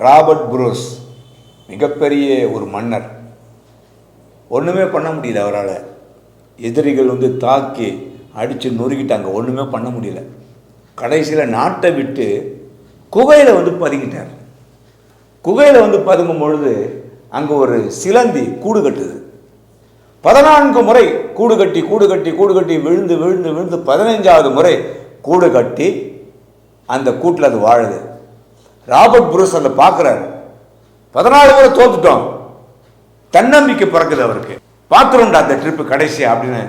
Robert Bruce மிகப்பெரிய ஒரு மன்னர். ஒன்றுமே பண்ண முடியல அவரால். எதிரிகள் தாக்கி அடித்து நொறுக்கிட்டாங்க, ஒன்றுமே பண்ண முடியல. கடைசியில் நாட்டை விட்டு குகையில் பதுங்கிட்டார். குகையில் பதுங்கும் பொழுது அங்கே ஒரு சிலந்தி கூடு கட்டுது. 14 முறை கூடு கட்டி கூடு கட்டி கூடு கட்டி விழுந்து விழுந்து விழுந்து 15வது முறை கூடு கட்டி அந்த கூட்டில் அது வாழுது. ராபர்ட் புரூஸ் அதை பார்க்குறாரு. 14 முறை தோத்துட்டோம், தன்னம்பிக்கை பிறக்குது அவருக்கு. பார்த்துருண்டா அந்த ட்ரிப்பு கடைசி அப்படின்னு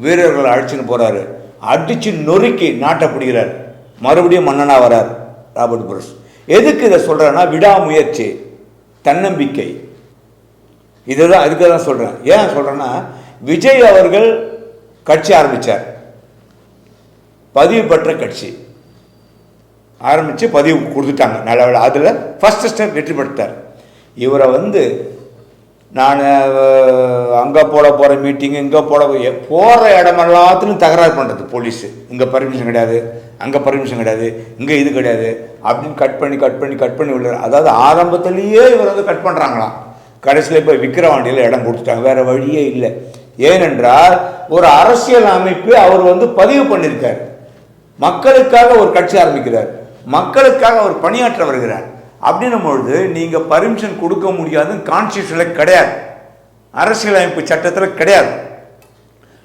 வீரர்களை அழிச்சுன்னு போகிறாரு. அடித்து நொறுக்கி நாட்டை பிடிக்கிறார். மறுபடியும் மன்னனாக வரார் ராபர்ட் புரூஸ். எதுக்கு இதை சொல்கிறேன்னா, விடாமுயற்சி, தன்னம்பிக்கை. இதுதான் அதுக்கு தான் சொல்கிறேன். ஏன் சொல்கிறேன்னா, விஜய் அவர்கள் கட்சி ஆரம்பித்தார், பதிவு பெற்ற கட்சி ஆரம்பித்து பதிவு கொடுத்துட்டாங்க, நல்ல வேலை. அதில் ஃபஸ்ட்டு ஸ்டெப் வெற்றி பெற்றார். இவரை நான் அங்கே போகிற மீட்டிங்கு, இங்கே போகிற இடமெல்லாத்துலையும் தகராறு பண்ணுறது போலீஸு. இங்கே பர்மிஷன் கிடையாது, அங்கே பர்மிஷன் கிடையாது, இங்கே இது கிடையாது அப்படின்னு கட் பண்ணி விடுறாரு. அதாவது ஆரம்பத்திலேயே இவர் கட் பண்ணுறாங்களாம். கடைசியில் இப்போ விக்கிரவாண்டியில் இடம் கொடுத்துட்டாங்க, வேறு வழியே இல்லை. ஏனென்றால் ஒரு அரசியல் அமைப்பு அவர் பதிவு பண்ணியிருக்கார். மக்களுக்காக ஒரு கட்சி ஆரம்பிக்கிறார், மக்களுக்காக அவர் பணியாற்ற வருகிறார். அப்படின்னும் பொழுது நீங்கள் பர்மிஷன் கொடுக்க முடியாதுன்னு கான்ஸ்டியூஷனில் கிடையாது, அரசியலமைப்பு சட்டத்தில் கிடையாது.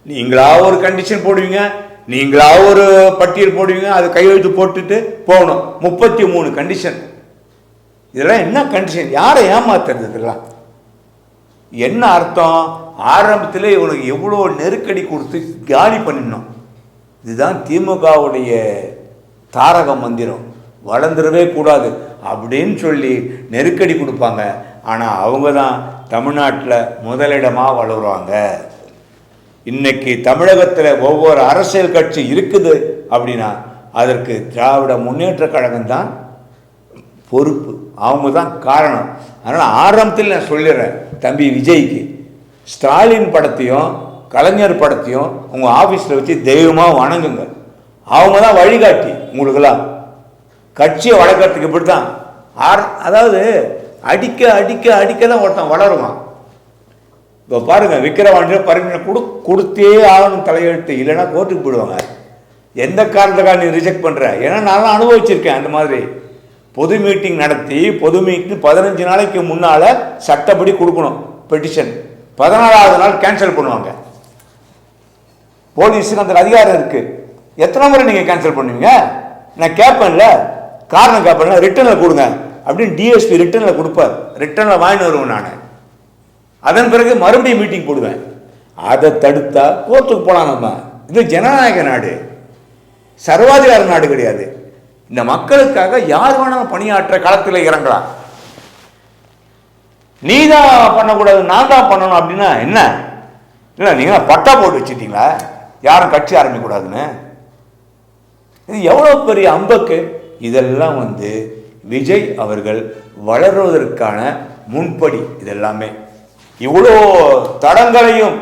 நீங்களா ஒரு கண்டிஷன் போடுவீங்க, நீங்களா ஒரு பட்டியல் போடுவீங்க, அது கையெழுத்து போட்டுட்டு போகணும். 33 கண்டிஷன். இதெல்லாம் என்ன கண்டிஷன்? யாரை ஏமாத்துறது? இதெல்லாம் என்ன அர்த்தம்? ஆரம்பத்தில் இவனுக்கு எவ்வளோ நெருக்கடி கொடுத்து காலி பண்ணிடணும். இதுதான் திமுகவுடைய தாரக மந்திரம். வளர்ந்துடவே கூடாது அப்படின்னு சொல்லி நெருக்கடி கொடுப்பாங்க. ஆனால் அவங்க தான் தமிழ்நாட்டில் முதலிடமாக வளருவாங்க. இன்னைக்கு தமிழகத்தில் ஒவ்வொரு அரசியல் கட்சி இருக்குது அப்படின்னா அதற்கு திராவிட முன்னேற்ற கழகம் தான் பொறுப்பு, அவங்க தான் காரணம். அதனால் ஆரம்பத்தில் நான் சொல்லிடுறேன், தம்பி விஜய்க்கு ஸ்டாலின் படத்தையும் கலைஞர் படத்தையும் உங்கள் ஆஃபீஸில் வச்சு தெய்வமாக வணங்குங்க. அவங்க தான் வழிகாட்டி உங்களுக்கெல்லாம். கட்சியை வளர்க்கறதுக்கு இப்படி தான். அதாவது அடிக்க அடிக்க அடிக்க தான் ஒருத்தன் வளருவான். இப்போ பாருங்கள், விக்கிரவாண்டியில் பர்மிஷன் கொடுத்தே ஆகணும் தலையெழுத்து, இல்லைன்னா கோர்ட்டுக்கு போயிடுவாங்க. எந்த காரணத்துக்காக நீ ரிஜெக்ட் பண்ணுற? ஏன்னா நான் அனுபவிச்சிருக்கேன். அந்த மாதிரி பொது மீட்டிங் நடத்தி, பொது மீட்டிங் 15 நாளைக்கு முன்னால் சட்டப்படி கொடுக்கணும் பெட்டிஷன். 14வது நாள் கேன்சல் பண்ணுவாங்க. போலீஸுக்கு அந்த அதிகாரம் இருக்குது. எத்தனை முறை நீங்கள் கேன்சல் பண்ணுவீங்க? நான் கேட்பேன்ல, காரணம் கேட்பேன்ல, ரிட்டனில் கொடுங்க அப்படின்னு டிஎஸ்பி ரிட்டனில் கொடுப்பார். ரிட்டனில் வாங்கிட்டு வருவேன் நான். அதன் பிறகு மறுபடியும் மீட்டிங் போடுவேன். அதை தடுத்தா கோர்ட்டுக்கு போகலாம். நம்ம இது ஜனநாயக நாடு, சர்வாதிகார நாடு கிடையாது. இந்த மக்களுக்காக யார் வேணாலும் பணியாற்ற களத்தில் இறங்கலாம். நீ தான் பண்ணக்கூடாது, நான் தான் பண்ணணும் அப்படின்னா என்ன? இல்லை, நீங்கள் பட்டா போட்டு வச்சுட்டீங்களா யாரும் கட்சி ஆரம்பிக்கக்கூடாதுன்னு? இது எவ்வளோ பெரிய அம்பக்கு. இதெல்லாம் விஜய் அவர்கள் வளர்வதற்கான முன்படி. இதெல்லாமே இவ்வளோ தடங்களையும்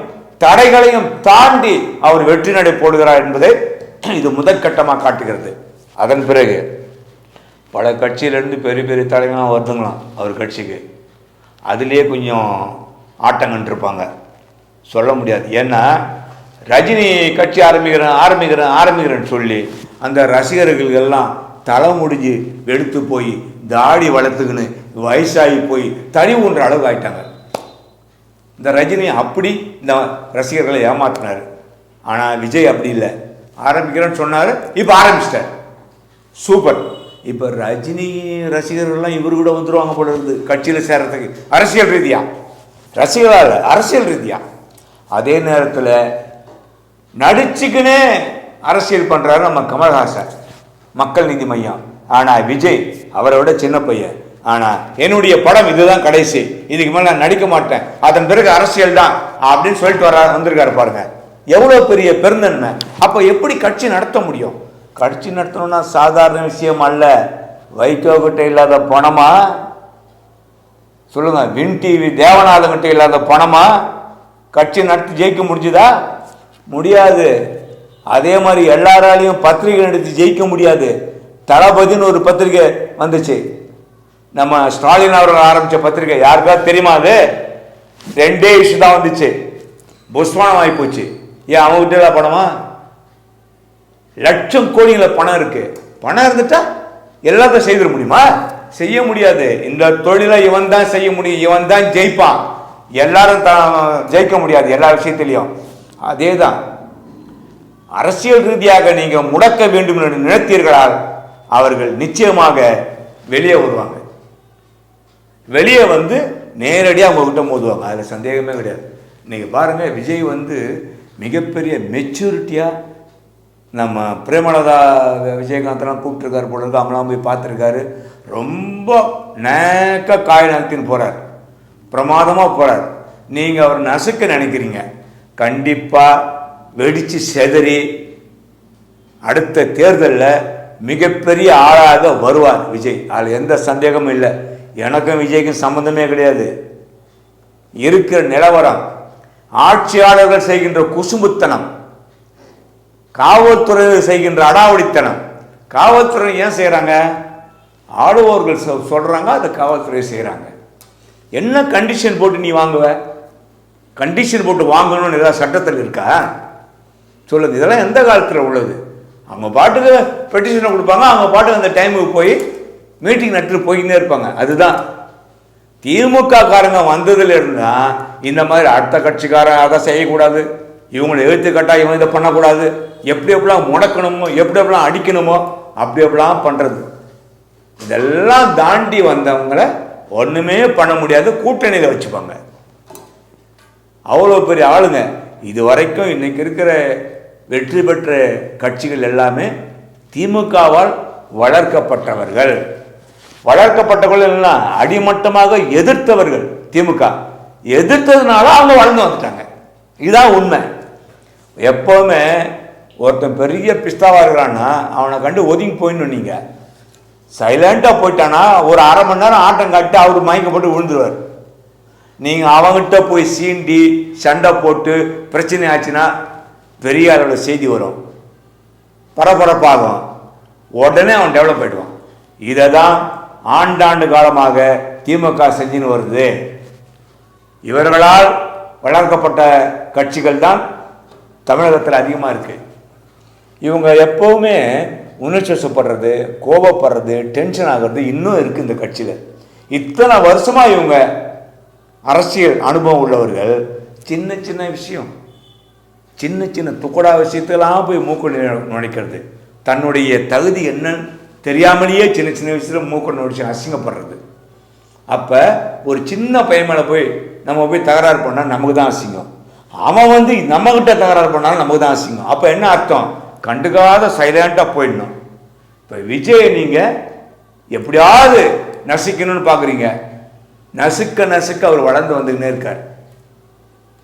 தடைகளையும் தாண்டி அவர் வெற்றி நடை போடுகிறார் என்பதை இது முதற்கட்டமாக காட்டுகிறது. அதன் பிறகு பல கட்சியிலேருந்து பெரிய பெரிய தலைவங்களாம் வருதுங்களாம் அவர் கட்சிக்கு. அதுலேயே கொஞ்சம் ஆட்டங்கன்றிருப்பாங்க, சொல்ல முடியாது. ஏன்னா ரஜினி கட்சி ஆரம்பிக்கிறேன்னு சொல்லி அந்த ரசிகர்கள் எல்லாம் தலை முடிஞ்சு எடுத்து போய் தாடி வளர்த்துக்கின்னு வயசாகி போய் தனி ஒன்ற அளவு ஆயிட்டாங்க. இந்த ரஜினி அப்படி இந்த ரசிகர்களை ஏமாத்தினார். ஆனால் விஜய் அப்படி இல்லை, ஆரம்பிக்கிறேன்னு சொன்னார், இப்போ ஆரம்பிச்சிட்டார். சூப்பர். இப்போ ரஜினி ரசிகர்கள்லாம் இவரு கூட வந்துடுவாங்க போல இருந்து கட்சியில் சேர்றதுக்கு, அரசியல் ரீதியாக, ரசிகர்களாக இல்லை, அரசியல் ரீதியாக. அதே நேரத்தில் நடிச்சுக்கினே அரசியல் பண்ணுறாரு நம்ம கமல்ஹாசன், மக்கள் நீதி மையம். ஆனால் விஜய் அவரை விட சின்ன பையன். ஆனால் என்னுடைய படம் இதுதான் கடைசி, இதுக்கு மேலே நான் நடிக்க மாட்டேன், அதன் பிறகு அரசியல் தான் அப்படின்னு சொல்லிட்டு வந்திருக்காரு பாருங்க. எவ்வளோ பெரிய பெருந்தன்மை. அப்போ எப்படி கட்சி நடத்த முடியும்? கட்சி நடத்தணும்னா சாதாரண விஷயம் அல்ல. வைகோ கிட்ட இல்லாத பணமா சொல்லுங்க? வின் டிவி தேவநாதன் கிட்ட இல்லாத பணமா கட்சி நடத்தி ஜெயிக்க முடிஞ்சுதா? முடியாது. அதே மாதிரி எல்லாராலையும் பத்திரிகை நடத்தி ஜெயிக்க முடியாது. தளபதினு ஒரு பத்திரிகை வந்துச்சு, நம்ம ஸ்டாலின் அவர்கள் ஆரம்பித்த பத்திரிகை யாருக்காவது தெரியுமா? அது 2 இஷ்யூ தான் வந்துச்சு, புஷ்வானம் ஆகி போச்சு. ஏன் அவங்ககிட்ட பணமா? லட்சம் கோடிகள பணம் இருக்கு. பணம் இருந்துட்டா எல்லாத்தையும் செய்திட முடியுமா? செய்ய முடியாது. இந்த தொழிலை இவன் தான் செய்ய முடியும், இவன் தான் ஜெயிப்பான். எல்லாரும் ஜெயிக்க முடியாது எல்லா விஷயத்திலையும். அதே தான் அரசியல் ரீதியாக நீங்க முடக்க வேண்டும் என்று நினைத்தீர்களால் அவர்கள் நிச்சயமாக வெளியே வருவாங்க. வெளியே வந்து நேரடியாக அவங்ககிட்ட மோதுவாங்க, அதில் சந்தேகமே கிடையாது. இன்னைக்கு பாருங்க, விஜய் வந்து மிகப்பெரிய மெச்சூரிட்டியாக நம்ம பிரேமலதா விஜயகாந்தெல்லாம் கூப்பிட்டுருக்காரு போல இருக்கு. அவங்களாம் போய் பார்த்துருக்காரு. ரொம்ப நேக்க காய் நகர்த்தின்னு போகிறார், பிரமாதமாக போகிறார். நீங்கள் அவர் நசுக்க நினைக்கிறீங்க, கண்டிப்பாக வெடித்து செதறி அடுத்த தேர்தலில் மிகப்பெரிய ஆளாக வருவார் விஜய். அதில் எந்த சந்தேகமும் இல்லை. எனக்கும் விஜய்க்கும் சம்பந்தமே கிடையாது. இருக்கிற நிலவரம், ஆட்சியாளர்கள் செய்கின்ற குசும்புத்தனம், காவல்துறையில் செய்கின்ற அடாவடித்தனம். காவல்துறை ஏன் செய்கிறாங்க? ஆளுவோர்கள் சொல்கிறாங்க, அதை காவல்துறை செய்கிறாங்க. என்ன கண்டிஷன் போட்டு நீ வாங்குவ? கண்டிஷன் போட்டு வாங்கணும்னு ஏதாவது சட்டத்தில் இருக்கா? சொல்லுங்க. இதெல்லாம் எந்த காலத்தில் உள்ளது? அவங்க பாட்டுக்கு பெட்டிஷனை கொடுப்பாங்க, அவங்க பாட்டுக்கு அந்த டைமுக்கு போய் மீட்டிங் நட்டு போய்கிட்டே இருப்பாங்க. அதுதான் திமுக காரங்க வந்ததுல இருந்தா இந்த மாதிரி அடுத்த கட்சிக்காரன் அதை செய்யக்கூடாது, இவங்களை எழுத்து கட்டா இவங்க இதை பண்ணக்கூடாது, எப்படி எப்படிலாம் முடக்கணுமோ, எப்படி எப்படிலாம் அடிக்கணுமோ அப்படி எப்படிலாம் பண்ணுறது. இதெல்லாம் தாண்டி வந்தவங்களை ஒன்றுமே பண்ண முடியாது, கூட்டணியில் வச்சுப்பாங்க. அவ்வளோ பெரிய ஆளுங்க. இது வரைக்கும் இன்னைக்கு இருக்கிற வெற்றி பெற்ற கட்சிகள் எல்லாமே திமுகவால் வளர்க்கப்பட்டவர்கள். வளர்க்கப்பட்டவர்கள் எல்லாம் அடிமட்டமாக எதிர்த்தவர்கள். திமுக எதிர்த்ததுனால அவங்க வளர்ந்து வந்துட்டாங்க. இதுதான் உண்மை. எப்போவுமே ஒருத்தன் பெரிய பிஸ்தாவாக இருக்கிறான்னா அவனை கண்டு ஒதுங்கி போயின்னு நீங்கள் சைலண்டாக போயிட்டானா ஒரு அரை மணி நேரம் ஆட்டம் காட்டி அவர் மயக்கப்பட்டு விழுந்துருவார். நீங்கள் அவங்ககிட்ட போய் சீண்டி சண்டை போட்டு பிரச்சனை ஆச்சுன்னா பெரிய அளவில் செய்தி வரும், பரபரப்பாகும், உடனே அவன் டெவலப் ஆகிடுவான். இதை தான் ஆண்டாண்டு காலமாக திமுக செஞ்சுன்னு வருது. இவர்களால் வளர்க்கப்பட்ட கட்சிகள் தான் தமிழகத்தில் அதிகமாக இருக்கு. இவங்க எப்போவுமே உணர்ச்சி வசப்படுறது, கோபப்படுறது, டென்ஷன் ஆகிறது இன்னும் இருக்குது இந்த கட்சியில். இத்தனை வருஷமாக இவங்க அரசியல் அனுபவம் உள்ளவர்கள் சின்ன சின்ன விஷயம், சின்ன சின்ன துக்கடா விஷயத்தெல்லாம் போய் மூக்கு நுழைக்கிறது, தன்னுடைய தகுதி என்னன்னு தெரியாமலேயே சின்ன சின்ன விஷயத்தில் மூக்கு நுழைச்சி அசிங்கப்படுறது. அப்போ ஒரு சின்ன பையன் மேலே போய் நம்ம போய் தகராறு பண்ணால் நமக்கு தான் அசிங்கம், அவன் வந்து நம்மகிட்ட தகராறு பண்ணாலும் நமக்கு தான் அசிங்கம். அப்போ என்ன அர்த்தம்? கண்டுக்காத சைலண்டாக போயிடணும். இப்போ விஜய் நீங்கள் எப்படியாவது நசிக்கணும்னு பார்க்குறீங்க, நசுக்க நசுக்க அவர் வளர்ந்து வந்துக்கினே இருக்கார்.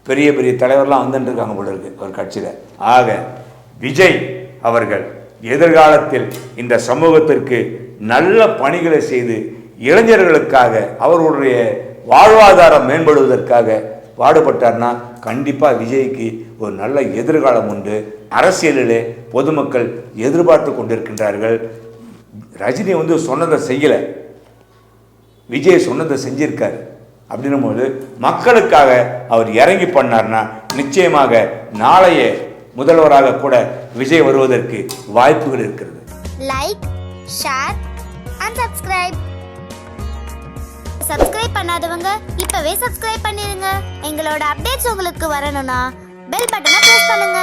பெரிய பெரிய தலைவர்லாம் வந்துட்டு இருக்காங்க போல இருக்கு ஒரு கட்சியில். ஆக விஜய் அவர்கள் எதிர்காலத்தில் இந்த சமூகத்திற்கு நல்ல பணிகளை செய்து இளைஞர்களுக்காக அவர்களுடைய வாழ்வாதாரம் மேம்படுவதற்காக பாடுபட்டார்னா கண்டிப்பாக விஜய்க்கு ஒரு நல்ல எதிர்காலம் உண்டு. அரசியலிலே பொதுமக்கள் எதிர்பார்த்து கொண்டிருக்கின்றார்கள். ரஜினி வந்து சொன்னதை செய்யலை, விஜய் சொன்னதை செஞ்சிருக்காரு. அப்படின்னும் போது மக்களுக்காக அவர் இறங்கி பண்ணார்னா நிச்சயமாக நாளைய முதல்வராக கூட விஜய் வருவதற்கு வாய்ப்புகள் இருக்கிறது. Like, share and subscribe. Subscribe பண்ணாதவங்க இப்பவே சப்ஸ்கிரைப் பண்ணிருங்க. எங்களோட அப்டேட்ஸ் உங்களுக்கு வரணும்னா பெல் பட்டனை பிரஸ் பண்ணுங்க.